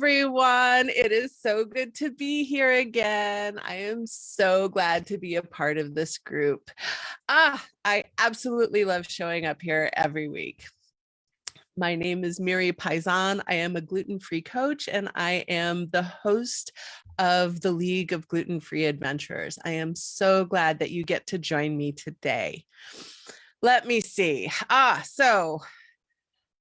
everyone. It is so good to be here again. I am so glad to be a part of this group. I absolutely love showing up here every week. My name is Miri Pizann. I am a gluten-free coach, and I am the host of the League of Gluten-Free Adventurers. I am so glad that you get to join me today. Let me see. So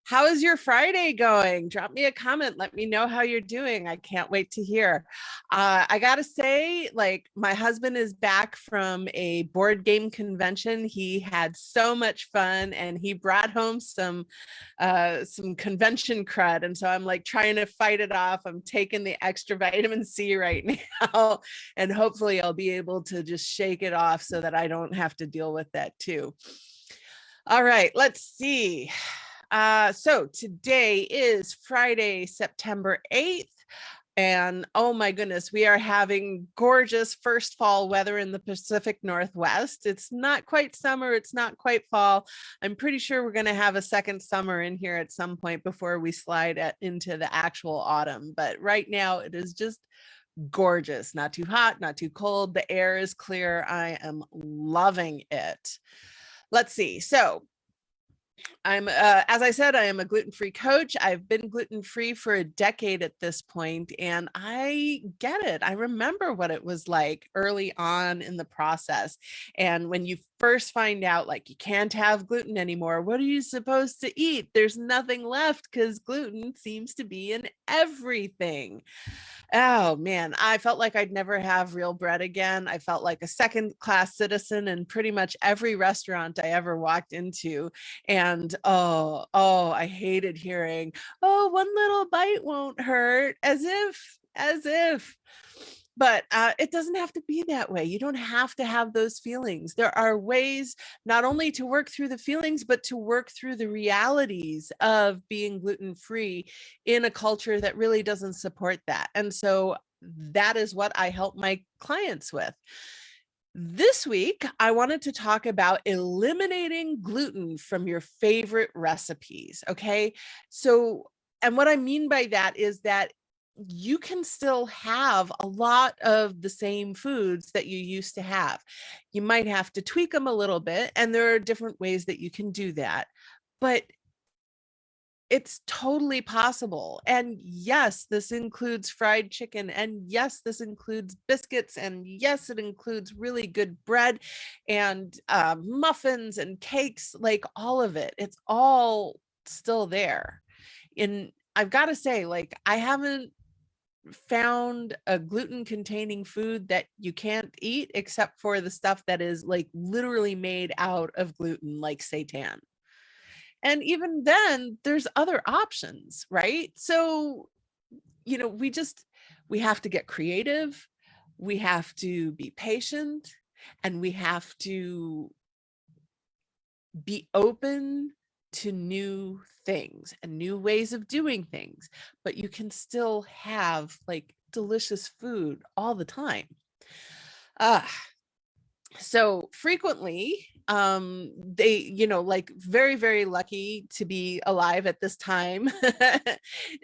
how is your Friday going? Drop me a comment. Let me know how you're doing. I can't wait to hear. I got to say, like, my husband is back from a board game convention. He had so much fun and he brought home some convention crud. And so I'm like trying to fight it off. I'm taking the extra vitamin C right now, and hopefully I'll be able to just shake it off so that I don't have to deal with that too. All right, let's see. So today is Friday, September 8th. And oh my goodness, we are having gorgeous first fall weather in the Pacific Northwest. It's not quite summer. It's not quite fall. I'm pretty sure we're going to have a second summer in here at some point before we slide into the actual autumn. But right now it is just gorgeous. Not too hot, not too cold. The air is clear. I am loving it. Let's see. So I'm, as I said, I am a gluten-free coach. I've been gluten-free for a decade at this point, and I get it. I remember what it was like early on in the process. And when you first find out, like, you can't have gluten anymore, what are you supposed to eat? There's nothing left because gluten seems to be in everything. Oh man, I felt like I'd never have real bread again. I felt like a second-class citizen in pretty much every restaurant I ever walked into. And I hated hearing, oh, one little bite won't hurt, as if. But it doesn't have to be that way. You don't have to have those feelings. There are ways not only to work through the feelings, but to work through the realities of being gluten-free in a culture that really doesn't support that. And so that is what I help my clients with. This week, I wanted to talk about eliminating gluten from your favorite recipes. Okay. So, and what I mean by that is that you can still have a lot of the same foods that you used to have. You might have to tweak them a little bit, and there are different ways that you can do that, but it's totally possible. And yes, this includes fried chicken, and yes, this includes biscuits, and yes, it includes really good bread and muffins and cakes, like all of it. It's all still there. And I've got to say, like, I haven't found a gluten containing food that you can't eat except for the stuff that is like literally made out of gluten, like seitan. And even then there's other options, right? So, we have to get creative, we have to be patient, and we have to be open to new things and new ways of doing things, but you can still have like delicious food all the time. So frequently, like very, very lucky to be alive at this time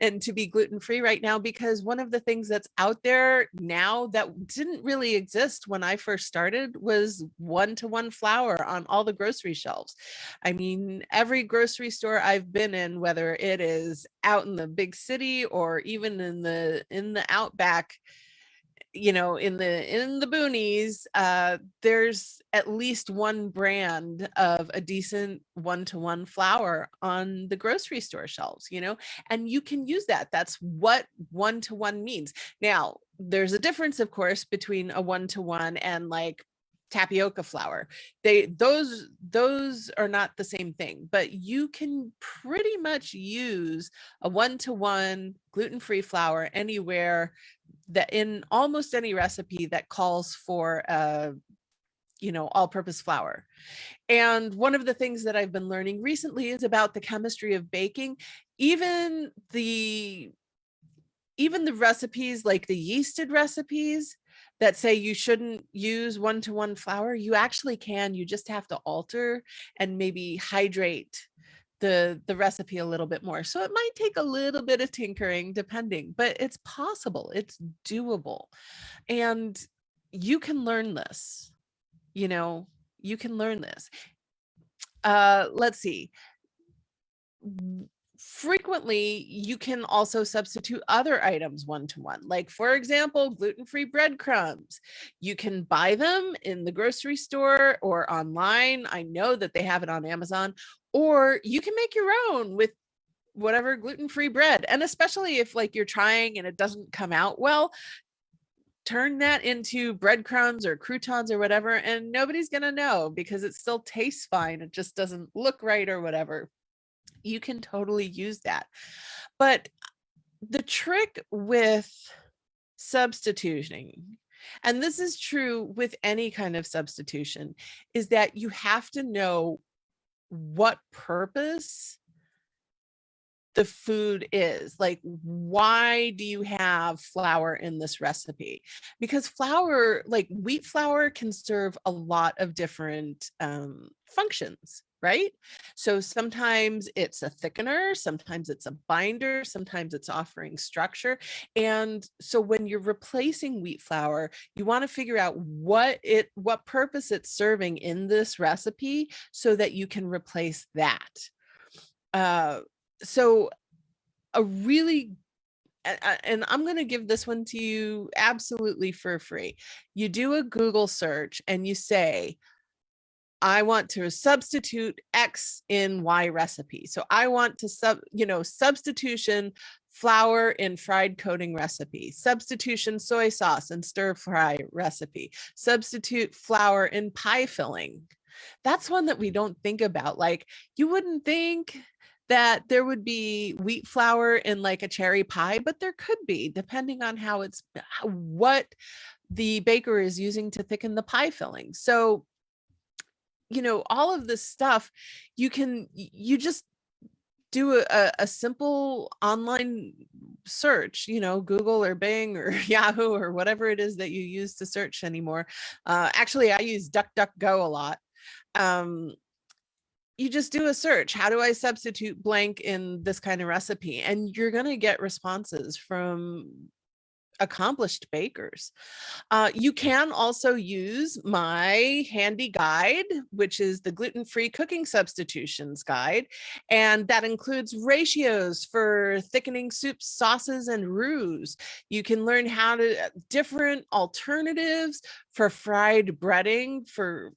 and to be gluten-free right now, because one of the things that's out there now that didn't really exist when I first started was one-to-one flour on all the grocery shelves. I mean, every grocery store I've been in, whether it is out in the big city or even in the outback, in the boonies, there's at least one brand of a decent one-to-one flour on the grocery store shelves, and you can use that. That's what one-to-one means. Now, there's a difference, of course, between a one-to-one and like tapioca flour. Those are not the same thing, but you can pretty much use a one-to-one gluten-free flour anywhere, that in almost any recipe that calls for all-purpose flour. And one of the things that I've been learning recently is about the chemistry of baking. Even the recipes, like the yeasted recipes that say you shouldn't use one-to-one flour, you actually can. You just have to alter and maybe hydrate the recipe a little bit more. So it might take a little bit of tinkering depending, but it's possible, it's doable. And you can learn this, you know, you can learn this. Let's see. Frequently, you can also substitute other items one-to-one. Like, for example, gluten-free breadcrumbs. You can buy them in the grocery store or online. I know that they have it on Amazon, or you can make your own with whatever gluten-free bread. And especially if like you're trying and it doesn't come out well, turn that into breadcrumbs or croutons or whatever, and nobody's going to know because it still tastes fine. It just doesn't look right or whatever. You can totally use that. But the trick with substituting, and this is true with any kind of substitution, is that you have to know what purpose the food is. Like, why do you have flour in this recipe? Because flour, like wheat flour, can serve a lot of different functions, right? So sometimes it's a thickener, sometimes it's a binder, sometimes it's offering structure. And so when you're replacing wheat flour, you want to figure out what purpose it's serving in this recipe so that you can replace that. So a really, and I'm going to give this one to you absolutely for free. You do a Google search and you say, I want to substitute X in Y recipe. So I want to substitution flour in fried coating recipe, substitution soy sauce and stir fry recipe, substitute flour in pie filling. That's one that we don't think about. Like, you wouldn't think that there would be wheat flour in like a cherry pie, but there could be, depending on what the baker is using to thicken the pie filling. So, all of this stuff, you just do a simple online search, Google or Bing or Yahoo or whatever it is that you use to search anymore. Actually, I use DuckDuckGo a lot. You just do a search. How do I substitute blank in this kind of recipe? And you're going to get responses from accomplished bakers. You can also use my handy guide, which is the gluten-free cooking substitutions guide. And that includes ratios for thickening soups, sauces, and roux. You can learn different alternatives for fried breading for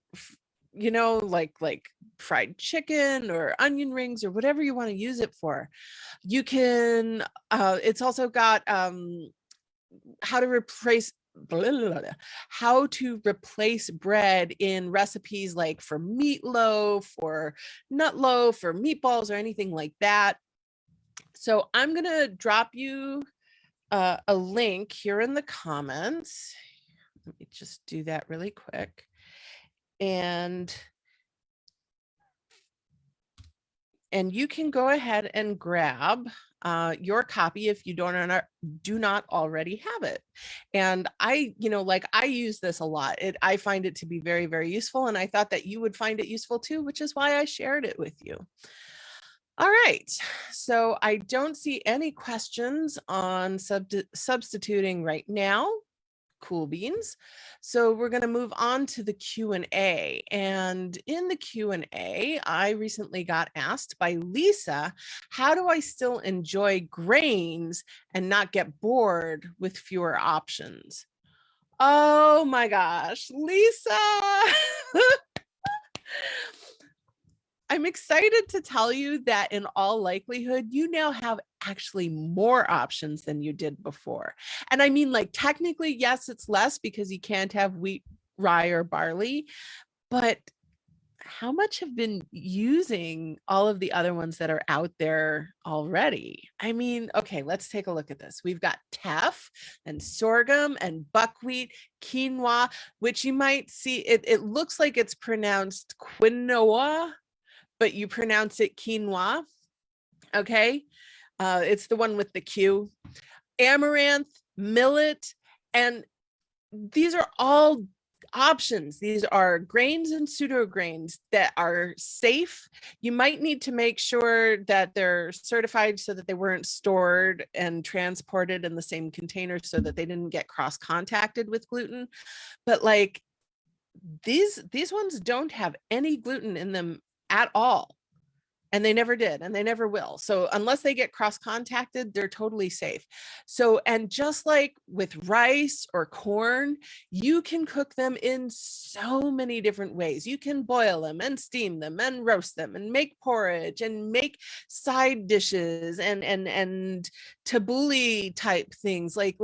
like fried chicken or onion rings or whatever you want to use it for. You can, it's also got how to replace bread in recipes like for meatloaf or nut loaf or meatballs or anything like that. So I'm going to drop you a link here in the comments. Let me just do that really quick. And you can go ahead and grab your copy if you do not already have it. And I use this a lot. I find it to be very, very useful. And I thought that you would find it useful too, which is why I shared it with you. All right. So I don't see any questions on substituting right now. Cool beans. So we're going to move on to the Q&A. And in the Q&A, I recently got asked by Lisa, how do I still enjoy grains and not get bored with fewer options? Oh my gosh, Lisa. I'm excited to tell you that in all likelihood, you now have actually more options than you did before. And I mean, like, technically, yes, it's less because you can't have wheat, rye, or barley, but how much have been using all of the other ones that are out there already? I mean, okay, let's take a look at this. We've got teff and sorghum and buckwheat, quinoa, which you might see, it looks like it's pronounced quinoa, but you pronounce it quinoa, okay? It's the one with the Q. Amaranth, millet, and these are all options. These are grains and pseudo grains that are safe. You might need to make sure that they're certified so that they weren't stored and transported in the same container so that they didn't get cross contacted with gluten. But like these ones don't have any gluten in them at all. And they never did, and they never will. So unless they get cross contacted, they're totally safe. So, and just like with rice or corn, you can cook them in so many different ways. You can boil them and steam them and roast them and make porridge and make side dishes and tabbouleh type things. Like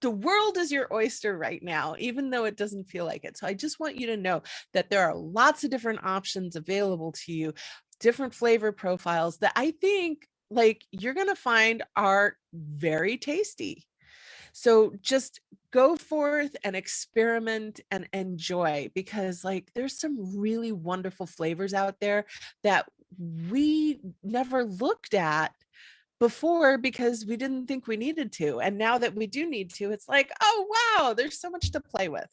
the world is your oyster right now, even though it doesn't feel like it. So I just want you to know that there are lots of different options available to you, different flavor profiles that I think like you're going to find are very tasty. So just go forth and experiment and enjoy, because like there's some really wonderful flavors out there that we never looked at before because we didn't think we needed to. And now that we do need to, it's like, oh, wow, there's so much to play with.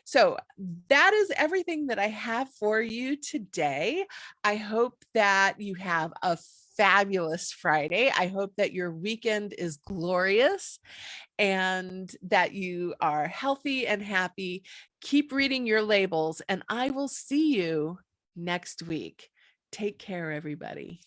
So that is everything that I have for you today. I hope that you have a fabulous Friday. I hope that your weekend is glorious and that you are healthy and happy. Keep reading your labels, and I will see you next week. Take care, everybody.